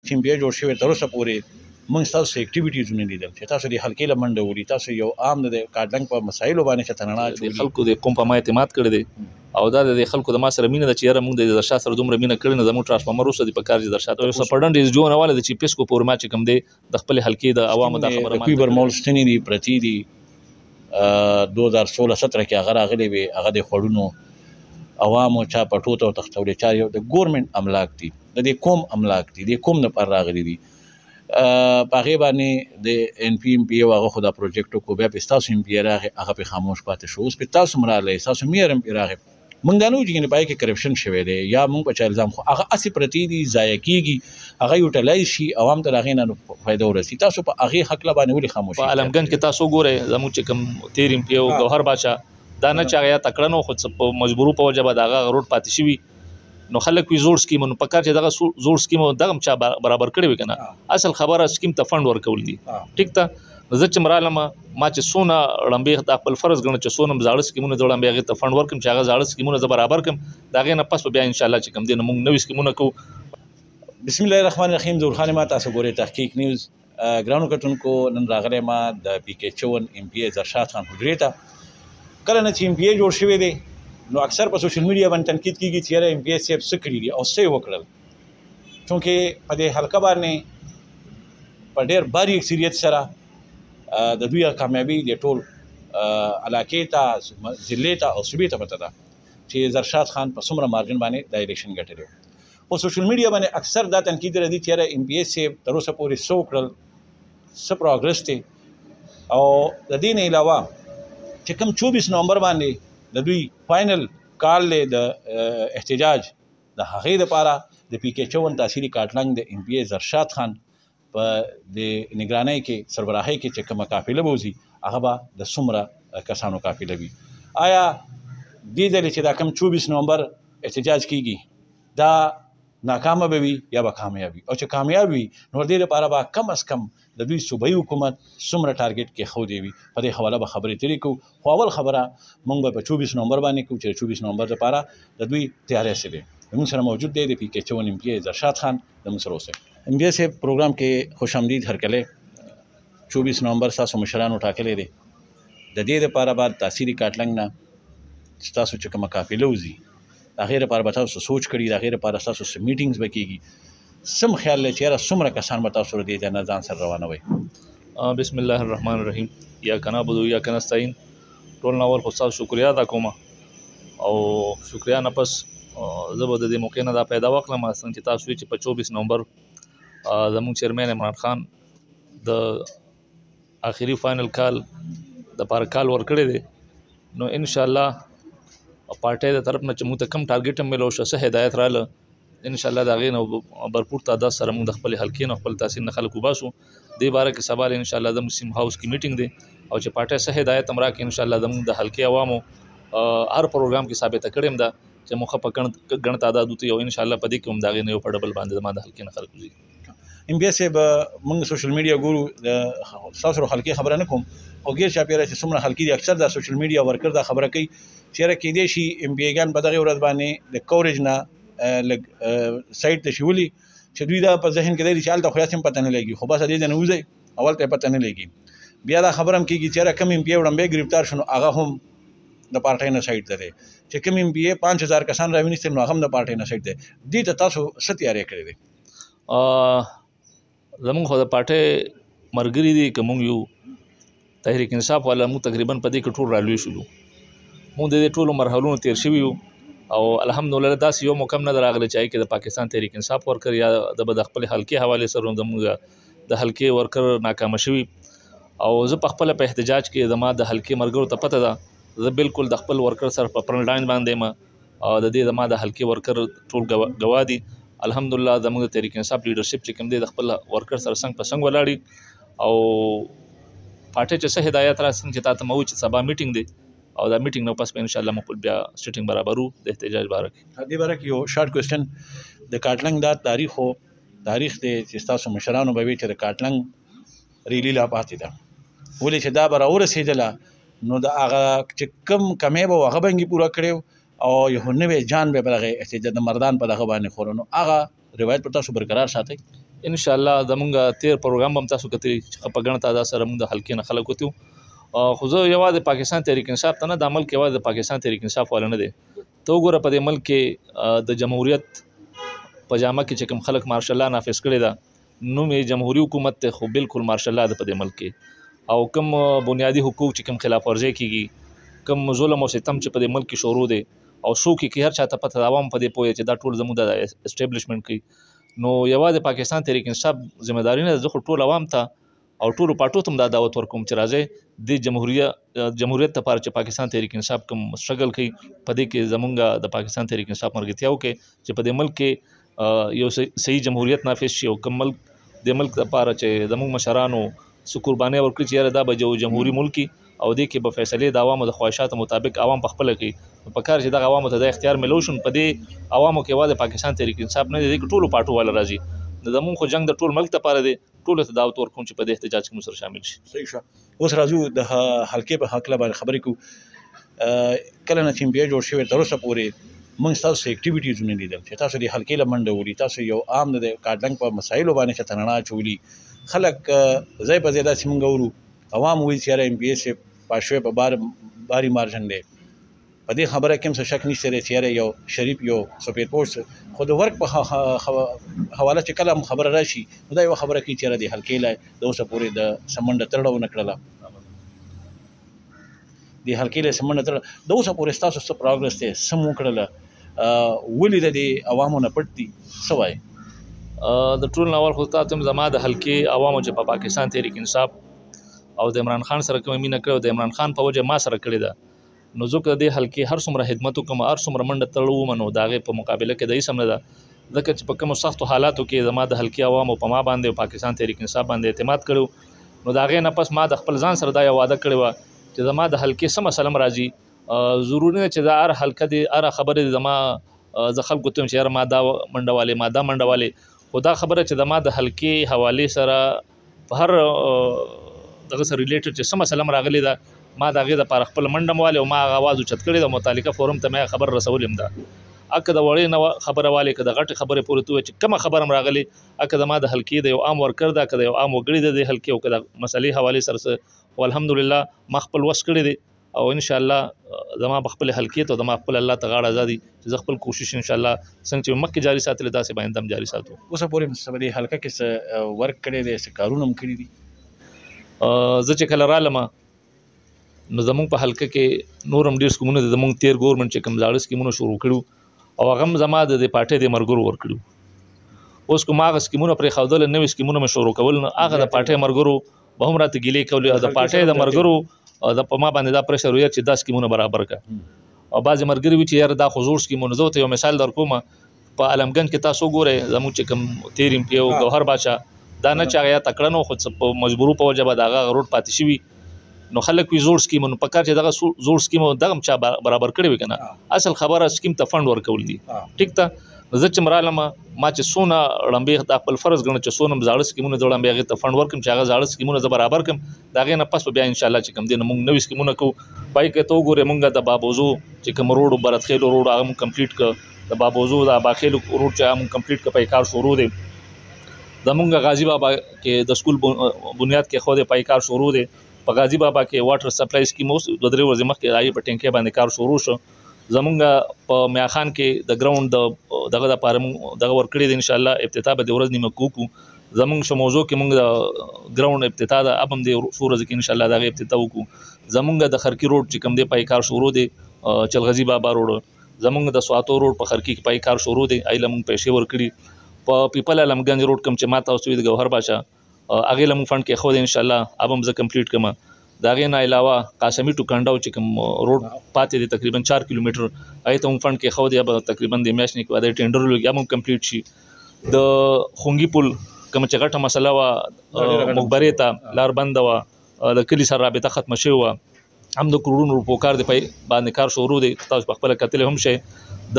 چې بیا جوړ شوی تر اوسه پورې موږ تاسو اکټیویټیزونه لیدل چې تاسو د حلقې له منډه وړي، تاسو یو عام د کارډنګ په مسایلو باندې چې تنړه د خلکو د کوم په ما اعتماد کړی دی او دا د خلکو د ما سره مینه ده چې یاره موږ د درشا سره دومره مینه کړې نه زموږ ټرانسفارمر اوسه د په کار چې درشا ته سپړن ریز جوړونه واله د چیف کو پورما چې کوم دی د خپل حلقې د عوامو د خبره کوي برمول ستنی دی پرتی دی 2016-17 کې هغه راغلی وي، هغه د خړونو عوامو چا پټو ته تختولې چا یو د ګورنمنت املاک دي، د دې کوم املاک دي، د کوم نه پر راغلي دي په هغې باندې د ان پی ایم پی او هغه خو دا پروجیکټ وکړو، بیا پې ستاسو ایم پی راغی هغه پې خاموش پاتې شو، اوس پې تاسو هم راغلی ستاسو میر هم پې راغی. موږ دا نه وایو چې پای کې کرپشن شوی دی یا موږ په چا الزام، خو هغه هسې پرتې دي ضایع کېږي، هغه یوټیلایز شي عوام ته د هغې نه فایده ورسي. تاسو په هغې هکله باندې ولې خاموش په عالمګنج کې تاسو ګورئ زموږ چې کوم تیر ایم پی او ګوهر باچا دا نه چې هغه یا تکړه نه خو په مجبورو په وجه به د هغه روډ پاتې شوي نو خلک وي زوړ سکیمونه په کار چې دغه زوړ سکیم دغه چا برابر کړی وي که نه اصل خبره سکیم ته فنډ ورکول دي. ټیک ته زه چې مرالم ما چې څونه ړمبې د خپل فرض ګڼم چې څونه زاړه سکیمونه زه ړمبې هغې ته فنډ ورکړم چې هغه زاړه سکیمونه زه برابر کړم د هغې نه پس به بیا انشاءالله چې کوم دی نو موږ نوي سکیمونه کوو. بسم الله الرحمن الرحیم. ظهور خان ما تاسو ګورئ تحقیق نیوز. ګرانو کتونکو نن راغلی ما د پی کې 54 ایم پی ای زرشاد خان حجرې ته. کله نه چې ایم پی ای جوړ شوی دی نو اکثر په سوشل میډیا باندې تنقید کیږي چې یاره ایم پی ای صاحب څه کړي دي او څه یې وکړل، چونکې په دې حلقه باندې په ډېر باریک سیریت سره د دوی کامیابي د ټول علاقې ته ضلعې ته او صوبې ته پته ده چې زرشاد خان په څومره مارجن باندې دا الیکشن ګټلی و. په سوشل میډیا باندې اکثر دا تنقید راځي چې یاره ایم پی ای صاحب تر اوسه پورې څه وکړل، څه پروګرس دی، او د دې نه علاوه چې کوم 24 نومبر باندې د دوی فاینل کال دی د احتجاج د هغې دپاره د پی کې 54 تحصیلي کارټلنګ د ایم پی ای زرشاد خان په د نگرانۍ کې سربراهۍ کې چې کومه قافله به وځي هغه به د څومره کسانو قافله وي. آیا دې ځلې چې دا کوم 24 نومبر احتجاج کیږي دا ناکامه به وي یا به کامیاب وي، او چې کامیاب وي نو دې لپاره به کم از کم د دوی صوبایي حکومت څومره ټارګټ کې ښودی وي په دې حواله به خبرې تېرې کوو. خو اول خبره موږ به په 24 نومبر باندې کوو چې 24 نومبر لپاره د دوی تیاری څه دی. زموږ سره موجود دی د پی کې 54 ایم پی ای زرشاد خان زموږ سره اوسئ. ایم پی ای صاحب پروګرام کې خوش آمدید هرکلی. 24 نومبر ستاسو مشرانو ټاکلی دی، د دې لپاره به تحصیلي کارټلنګ نه ستاسو چې کومه قافله وځي د هغې لپاره به تاسو سوچ کړي، د هغې لپاره ستاسو څه میټینګز به کېږي، سم خیال دی چې یاره څومره کسان به تاسو د دې نه ځان سره روانوئ؟ بسم الله الرحمن الرحیم. ایاک نعبد و ایاک نستعین. ټول نه اول خو ستاسو شکریا ادا کوم او شکریا نه پس زه به د دې موقع نه دا پیدا واخلم څنګه چې تاسو وایئ چې په 24 نومبر زموږ چیرمین عمران خان د آخري فاینل کال دپاره کال ورکړی دی، نو انشاءالله پارټۍ د طرف نه چې موږ ته کم ټارګېټ هم میلو شو، څه هدایت راغله انشاءالله د هغې نه برپور تعداد سره موږ د خپلې حلقې نه خپل تحصیل نه خلک وباسو. دې باره کې سبا انشاءالله زموږ سیم هاوس کې میټینګ دی او چې پارټۍ څه هدایت هم راکړي انشاءالله زموږ د حلقې عوامو هر پروګرام کې ثابته کړې هم ده چې موږ په ګڼ تعداد وتو او انشاءالله په دې کې هم د هغې نه یو په ډبل باندې زما د حلقې نه خلک وځي. ایم پی ای صاحب موږ سوشل میډیا ګورو، د ستاسو حلقې خبره نه کوم او غیر چاپېره چې څومره حلقې دي اکثر د سوشل میډیا ورکر دا خبره کوي چې یاره کیدای شي ایم پی ایګان په دغې ورځ باندې د کوریج نه لږ سایډ ته شي ولي چې دوی دا په ذهن کې دی چې هلته خو یاسې هم پته نه لګي، خو بس دې ځای نه وځئ اول ته یې پته نه لګي. بیا دا خبره هم کېږي چې یاره کم ایم پی ای وړاندې ګرفتار شو نو هغه هم د پارټۍ نه سایډ ته دی، چې کوم ایم پی ای 5000 کسان راوینېستل نو هغه هم د پارټۍ نه سایډ دی. دې ته تاسو څه تیاری کړی دی؟ زمونږ خو د پارټۍ ملګري دي که موږ یو تحریک انصاف والا موږ تقریبا په دې کې ټول رالوی شولو، موږ د دې ټولو مرحلونو تیر شوي یو او الحمدلله داسې یو موقع هم نه ده راغلی چې هغې کې د پاکستان تحریک انصاف ورکر یا د به د خپلې حلقې حوالې سره زموږ د حلقې ورکر ناکامه شوي او زه په خپله په احتجاج کې زما د حلقې ملګرو ته پته ده زه بالکل د خپل ورکر سره په فرنټ لاین باندې یم او د دې زما د حلقې ورکر ټول ګواه دي. الحمدلله زموږ د تحریک انصاف لیډرشپ چې کوم دی د خپل ورکر سره څنګ په څنګ ولاړي او پارټۍ چې څه هدایت را څنګه چې تا ته مو چې سبا میټینګ دی او دا میټینګ نو پس په انشاءالله موږ بیا سټینګ برابرو د احتجاج باره کې. دې باره کې یو شارټ کوېسچن، د کارټلنګ دا تاریخ دی چې ستاسو مشرانو به وي چې د کارټلنګ ریلي لا پاتې ده، ولې چې دا به راورسېدله نو د هغه چې کوم کمی به هغه به پوره کړی او یو نوی جان به په دغه احتجاج د مردان په دغه باندې خورو، نو هغه روایت پر تاسو برقرار ساتئ؟ ان شاء الله زمونږ تیر پروګرام هم تاسو کتلی چې په ګڼه تعداد سره موږ د حلقې نه خلک وتیو خو زه یوازې پاکستان تحریک انصاف ته نه د ملک یوازې د پاکستان تحریک انصاف والا نه دی ته وګوره په دې ملک کې د جمهوریت په جامه کې چې کوم خلک مارشل الله نافذ کړی ده نوم یې جمهوریت حکومت دی خو بالکل مارشل الله ده په دې ملک کې او کوم بنیادي حقوق چې کوم خلاف ورزي کیږي کوم ظلم او ستم چې په دې ملک کې شروع دی او څوک کې هر چاته پته عوام په دې پوهه چې دا ټول زموږ د اسټابلیشمنت کوي نو یوازې پاکستان تحریک انصاف ذمہ داری نه زه خو ټول عوام ته او ټول پټو ته دا دعوت ورکوم چې راځي د جمهوریت لپاره چې پاکستان تحریک انصاف کوم سټرګل کوي په دې کې زمونږ د پاکستان تحریک انصاف مرګتیا وکړي چې په دې ملک کې یو صحیح جمهوریت نافذ شي او کوم ملک د ملک لپاره چې زمونږ مشرانو سو قرباني ورکړي چې یاره دا به یو جمهوریت ملکی او دې کې به فیصلې د عوامو د خواهشاتو مطابق عوام په خپل کې په کار چې د عوامو ته د اختیار ملو شون په دې عوامو کې واده پاکستان تحریک انصاف نه دي ټولو پټو والا راځي د زمون خو جنگ د ټول ملک لپاره دی ټول ته دعوت ورکوم چې په دې احتجاج کې مسر شامل شي صحیح شه اوس راځو د حلقې په حق لپاره خبرې کو کله نه چې بیا جوړ شوی تر اوسه پورې موږ تاسو اکټیویټیز نه لیدل چې تاسو د حلقې لمنډه وړي تاسو یو عام د کارډنګ په مسایلو باندې چې تنانا چولي خلک زای په زیاده سیمنګ ورو عوام وی چې ام پی ایس پاشوي په باري مارجن دی په دې خبره کې څه شک نشته چې یو شریف یو سپید پوسټ خو د ورک په حواله چې کله خبره راشي دا یو خبره کوي چې د حلقې لای د اوسه پورې د سمنډ تړلو نه کړله د حلقې له سمنډ تړل د اوسه پورې تاسو څه پروګرس ته سمو کړله ولې د عوامو نه پټ دي سوای د ټول ناول خو تاسو زما د حلقې عوامو چې په پاکستان تحریک انصاف او د عمران خان سره کوم مینه کړو د عمران خان په وجه ما سره کړی ده نو ځکه د حلقې هر څومره خدمت وکم هر څومره منډه تړو منو داغه په مقابله کې دای سم نه ده ځکه چې په کوم سختو حالاتو کې زما د حلقې عوامو په ما باندې پاکستان تحریک انصاف باندې اعتماد کړو نو داغه نه پس ما د خپل ځان سره دا وعده کړو چې زما د حلقې سم سلام راځي ضروري نه چې دا هر حلقه دي هر خبره زما ز خلکو ته چې ما دا منډه والے خدا خبره چې زما د حلقې حواله سره په هر دغه سره ریلیټډ چې سم سلام راغلی دا ما دغه د پر خپل منډم والے او ما आवाज چت کړی د متعلقه فورم ته مې خبر رسولم دا اکه د وړې نو خبره والے کده غټ خبره پورې تو چې کوم خبرم راغلی اکه د ما د حلقې د یو عام ورکر دا کده یو عام وګړي د حلقې او کده مسلې حواله سره والحمدلله ما خپل وس کړی دی او ان شاء الله زما خپل حلقې ته د خپل الله تعالی ازادي چې خپل کوشش ان شاء الله څنګه چې مکه جاری ساتل داسې باندې هم جاری ساتو اوس پورې مسلې حلقه کې ورک کړی دی څه کارونه هم کړی دي زه چې کله رالم نو زمونږ په حلقه کې نورم ډیر سکمونه د زمونږ تیر ګورنمنت چې کوم ځاړه سکیمونه شروع کړو او هغه زما د پارټي د مرګرو ور کړو اوس کوم هغه سکیمونه پر خودل نوې سکیمونه مشورو کول هغه د پارټي مرګرو به هم راته ګیلې کولې د پارټي د مرګرو د په ما باندې دا پرشر وي چې دا سکیمونه برابر کړه او بعض مرګري وی چې یار دا حضور سکیمونه زه ته یو مثال درکوم په علمګن کې تاسو ګوره زموږ چې کوم تیر ام پی او گوهر بادشاہ دا نه چاغیا تکړنو خو په مجبورو په وجه به دغه روډ پاتې شي نو خلک وی زوړ سکیمونه په کار چې دغه زوړ سکیم دغه چا برابر کړی وي کنه اصل خبره سکیم ته فند ورکول دي ټیک ته زه چې مرالم ما چې سونه لمبه د خپل فرض غن چې سونه زاړه سکیمونه جوړم بیا غي ته فند ورکم چې هغه زاړه سکیمونه زه برابر کم داغه نه پس بیا ان شاء الله چې کم دین موږ نوې سکیمونه کو پای کې تو ګوره موږ د بابوزو چې کوم روډ برتخیل روډ هغه موږ کمپلیټ ک د بابوزو د باخیل روډ چې موږ کمپلیټ ک پای کار شروع دي زمونږ غازی بابا کې د سکول بنیاد کې خو د پای کار شروع دي په غازی بابا کې واټر سپلای سکیم اوس د درې ورځې مخکې راځي په ټینکې باندې کار شروع شو زمونږ په میا خان کې د ګراوند دغه د پاره دغه ور کړی دی ان شاء الله افتتاح به د ورځ نیمه کوکو زمونږ شو موضوع کې موږ د ګراوند افتتاح د ابم د سورز کې ان شاء الله دغه افتتاح وکړو زمونږ د خرکی روډ چې کوم دی پای کار شروع دی چلغزی بابا روډ زمونږ د سواتو روډ په خرکی کې پای کار شروع دی ایله موږ پېښې ور کړی په پیپل علمګنج روډ کوم چې ماته اوسوي د گوهر بادشاہ اغه لمو فند کې خو ان شاء الله ابم ز کمپلیټ کما داغه نه علاوه قاسمی ټو کانډاو چې کوم روډ پاتې دي تقریبا 4 کیلومتر ایته هم فند کې خو دی به تقریبا د میاشنې کې د ټینډر لګیا هم کمپلیټ شي د خونګي پل کوم چې غټه مسله وا مخبره ته لار بند وا د کلی سره رابطه ختم شوی وا هم د کروڑونو روپو کار دی باندې کار شروع دی تاسو په خپل کتل هم شي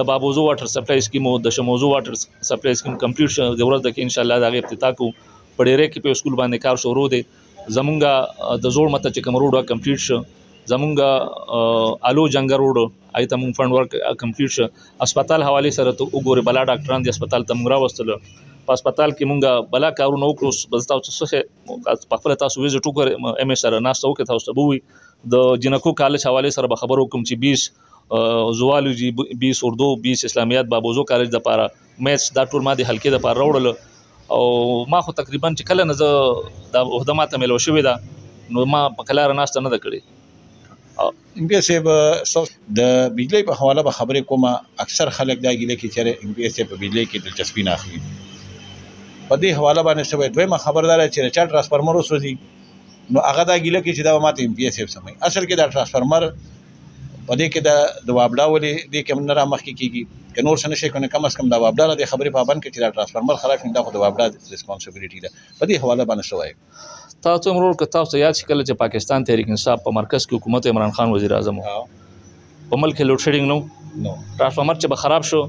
د بابوزو واټر سپلای سکیم او د شموزو واټر سپلای سکیم کمپلیټ شو د ورځ د ان شاء الله دا افتتاح کو پډېره کې په سکول باندې کار شروع دی زمونږ د زوړ مته چې کوم روډ کمپلیټ شو زمونږ الو جنگ روډ ایته مونږ فند ورک کمپلیټ شو هسپتال حواله سره ته وګوره بلا ډاکټران د هسپتال ته مونږ راوستل په هسپتال کې مونږ بلا کارونه وکړو بس تاسو څه په خپل تاسو ویزټ وکړئ ایم ایس سره ناسته وکړئ تاسو ته به ووایي د جنکو کالج حوالې سره به خبرو کوم چې 20 زوالوجي 20 اردو 20 اسلامیات بابوزو کالج د پاره میث دا ټول ما د حلقې د پاره راوړل او ما خو تقریبا چې کله نه زه د عہده ماته ملو شوې ده نو ما په کلاره ناسته نه ده کړې ام پی ایس د بجلی په حواله به خبرې کومه اکثر خلک دا ګیله کې چې ام پی ایس په بجلی کې دلچسپي نه اخلي په دې حواله باندې څه دویمه خبردار چې چا ترانسفارمر وسوځي نو هغه دا ګیله کې چې دا ماته ام پی ایس سمي اصل کې دا ترانسفارمر په دې کې د وابډا ولې دې کې نه را مخکې کیږي که نور څه نشي کنه کم از کم دا وابډا د خبرې پابند کې چې دا ترانسفارمر خراب شي دا خو د وابډا ریسپانسیبিলিټي ده په دې حواله باندې څه وایي تاسو مرور که تاسو یاد شي کله چې پاکستان تحریک انصاف په مرکز کې حکومت عمران خان وزیر اعظم په ملک کې لوډ شیډینګ نو ترانسفارمر چې به خراب شو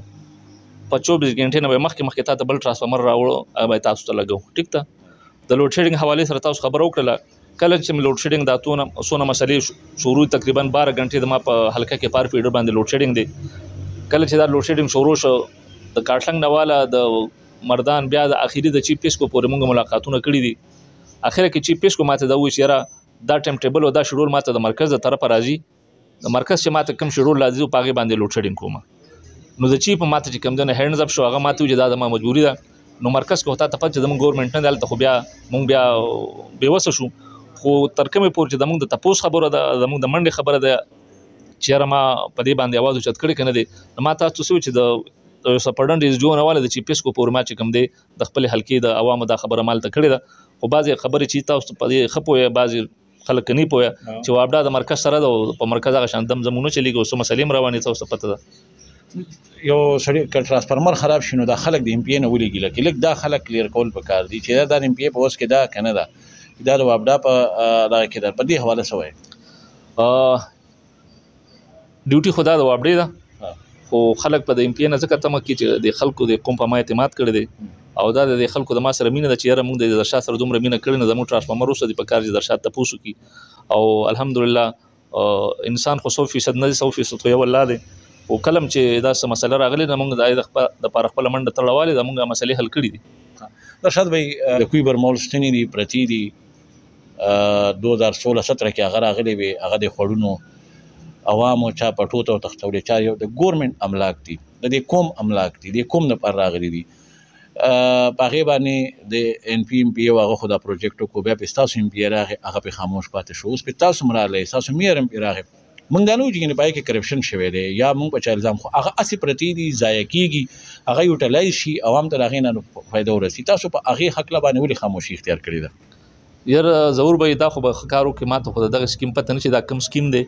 په 24 غنټې نه مخکې ته بل ترانسفارمر راوړو هغه تاسو ته لګو ټیک ته د لوډ شیډینګ حواله سره تاسو خبرو کړله کله چې لوډ شیډینګ دا څونه مسلې شروع تقریبا 12 غنټې د ما په حلقه کې پار فیډر باندې لوډ شیډینګ دی کله چې دا لوډ شیډینګ شروع شو د کارټلنګ نواله د مردان بیا د اخیری د چیف پیسکو پورې موږ ملاقاتونه کړي دي اخر کې چیف پیسکو ماته دا وایي چې یاره دا ټایم ټیبل او دا شیډول ماته د مرکز د طرفه راځي د مرکز چې ماته کوم شیډول راځي په هغه باندې لوډ شیډینګ کوم نو د چیف ماته چې کوم دنه هینډز اپ شو هغه ماته وجه دا د ما مجبوری ده نو مرکز کو ته پات چې د ګورنمنت نه دلته خو بیا مونږ بیا بیوسه شو خو تر کومه پور چې د موږ د تپوس خبره ده د موږ د منډي خبره ده چې ما په دې باندې आवाज اوچت کړی کنه دي ما تاسو سوچ د سپړډن ریز جون حواله د چیف پیسکو پور ما چې کوم دی د خپل حلقې د عوامو د خبره مال ته کړی ده خو بعضی خبره چې تاسو په دې خپوي بعضی خلک نه پوهه چې وابډا د مرکز سره د په مرکز هغه شان دم زمونه چلیږي او سم مسلې روانې تاسو پته ده یو سړی ک ترانسفارمر خراب شینو دا خلک د ام پی نه ولېږي لکه لک دا خلک کلیر کول پکار دي چې دا ام پی په اوس کې دا کنه دا دا د وابډا په دا کې در په دې حواله سوې ډیوټي خدا د وابډې ده خو خلک په د ام پی نه ځکه تمه کې چې د خلکو د قوم په ما اعتماد کړی دی او دا د خلکو د ما سره مینه د چیرې موږ د درشاد سره دومره مینه کړی نه زموږ ترانسفارمر اوسه د پکار چې درشاد ته پوسو کی او الحمدلله انسان خو 100% نه 100% خو یو الله دی او کلم چې دا څه مسله راغلی نه موږ د پاره خپل منډه تړواله د موږ مسلې حل کړې دي درشاد بھائی د کوی برمول ستنی دی پرتی دی 2016-17 کې هغه راغلی وي هغه د خړونو عوامو چا پټو ته تختولې چا یو د ګورنمنت املاک دي د دې کوم املاک دي د کوم نه پر راغلي دي پاغه باندې د ان پی ام پی او هغه خدا پروجیکټ کو بیا پستاسو ام پی راغه هغه په خاموش پاتې شو اوس پستاسو مراله تاسو میر ام پی راغه موږ دا نو چې پای کې کرپشن شوی دی یا موږ په چا الزام خو هغه اسی پرتی دي ضایع کیږي هغه یوټیلایز شي عوام ته راغی نه فائدہ ورسي تاسو په هغه حق لا باندې ولې خاموشي اختیار کړی ده یار ضرور به دا خو به کارو کې ماته خو دغه سکیم پته نشي دا کم سکیم دی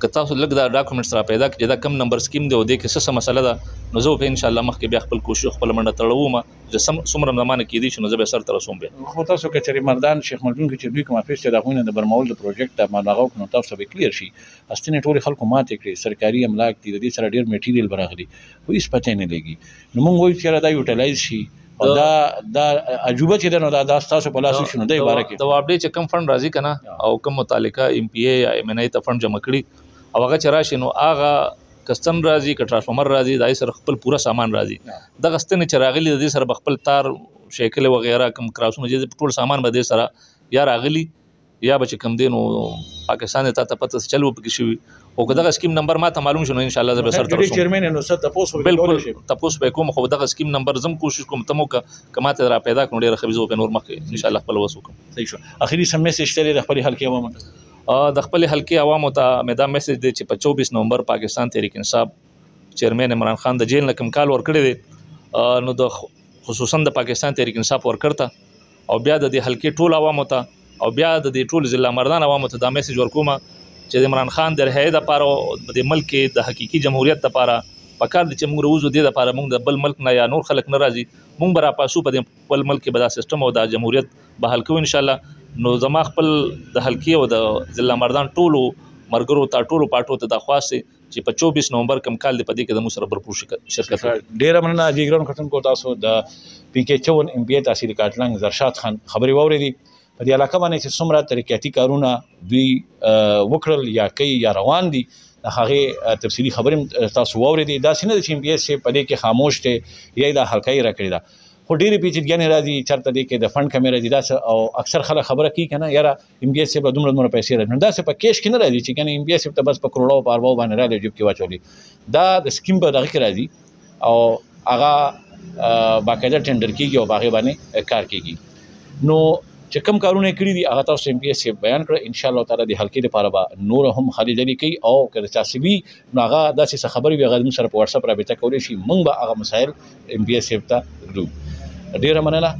که تاسو لږ دا ډاکومېنټس را پیدا کړئ دا کم نمبر سکیم دی او د کې څه مسله ده نو زه به ان شاء الله مخکې بیا خپل کوشش خپل منډه تړوم چې څومره زمانه کې دي چې نو زه به سر تر رسوم بیا خو تاسو کې چې مردان شیخ ملتون کې چې دوی کوم افیس ته دغونه د برمول د پروجیکټ ما دغه نو تاسو به کلیر شي استنه ټول خلکو ماته کړی سرکاري املاک دي د دې سره ډیر میټیریل برغلي خو هیڅ پته نه لګي نو موږ وایو چې دا یوټیلایز شي او دا عجوبه چې دا تاسو په لاسو شنو د عبارت د وابډې چې کم فند راځي کنه او کم متعلقه ام پی ای یا ام ان ای ته فند جمع کړي او هغه چې راشي نو هغه کستم راځي که ترانسفارمر راځي دای سره خپل پورا سامان راځي د غستنه چې راغلي د دې سره خپل تار شیکل وغیرہ کم کراسونه چې ټول سامان به دې سره یا راغلي یا به کم دینو پاکستان ته پته چلو پکې شوی او که دغه سکیم نمبر ما ته معلوم شونه ان شاء الله زه به سر تر چیرمن نو ست تاسو بالکل تاسو به کوم خو دغه سکیم نمبر زم کوشش کوم تمو کما ته را پیدا کړو ډیره خبيزو په نور مخکې ان شاء الله خپل وسوکم صحیح شو اخیری سم میسج تلې د خپل حلقې عوامو د خپل حلقې عوامو ته مې دا میسج دی چې په 24 نومبر پاکستان تحریک انصاف چیرمن عمران خان د جیل نه کم کال ور کړی دی نو د خصوصا د پاکستان تحریک انصاف ور کړتا او بیا د دې حلقې ټول عوامو ته او بیا د دې ټول ضلع مردان عوامو ته دا میسج ورکوم چې عمران خان د رهایی د پاره د ملک د حقيقي جمهوریت لپاره پکار دي چې موږ روزو دې لپاره موږ د بل ملک نه یا نور خلک نه راځي موږ برا پاسو په خپل ملک کې به دا سیستم او د جمهوریت بحال کوو ان شاء الله نو زما خپل د حلقې او د ضلع مردان ټولو مرګرو ته ټولو پټو ته د خاصه چې په 24 نومبر کم کال دی په دې کې د مو سره برپور شرکت ډیر مننه جی ګران کتن کو تاسو د پی کې 54 ام پی تحصیل کاټلنګ زرشاد خان خبري ووريدي په دې علاقه باندې چې څومره ترقیاتي کارونه دوی وکړل یا کوي یا روان دي هغه تفصیلی خبرې تاسو ووريدي دا سینه چې ام پی اس په دې کې خاموش ته یا د حلقې را کړی دا خو ډېرې پیچیدګیانې راځي چېرته دی کې د فنډ کمې راځي داسې او اکثر خلک خبره کوي که نه یاره ایم بي ایس صاحب دومره پیسې راځي نو داسې په کیش کې نه راځي چې که نه ایم بي ایس صاحب ته بس په کروړو په ارباو باندې راغلی جیب کې واچولي دا د سکیم په دغه کې راځي او هغه باقاعده ټینډر کېږي او په هغې باندې کار کېږي نو چې کوم کارونه یې کړي دي هغه تاسو ایم پي ایس صاحب بیان کړه انشاءالله تعالی د حلقې دپاره به نور هم خالي ډلې کوي او که د چا څه وي نو هغه داسې څه خبرې وي هغه زموږ سره په وټساپ رابطه کولی شي موږ به هغه مسایل ایم پي ایس صاحب ته ږدو ډېره مننه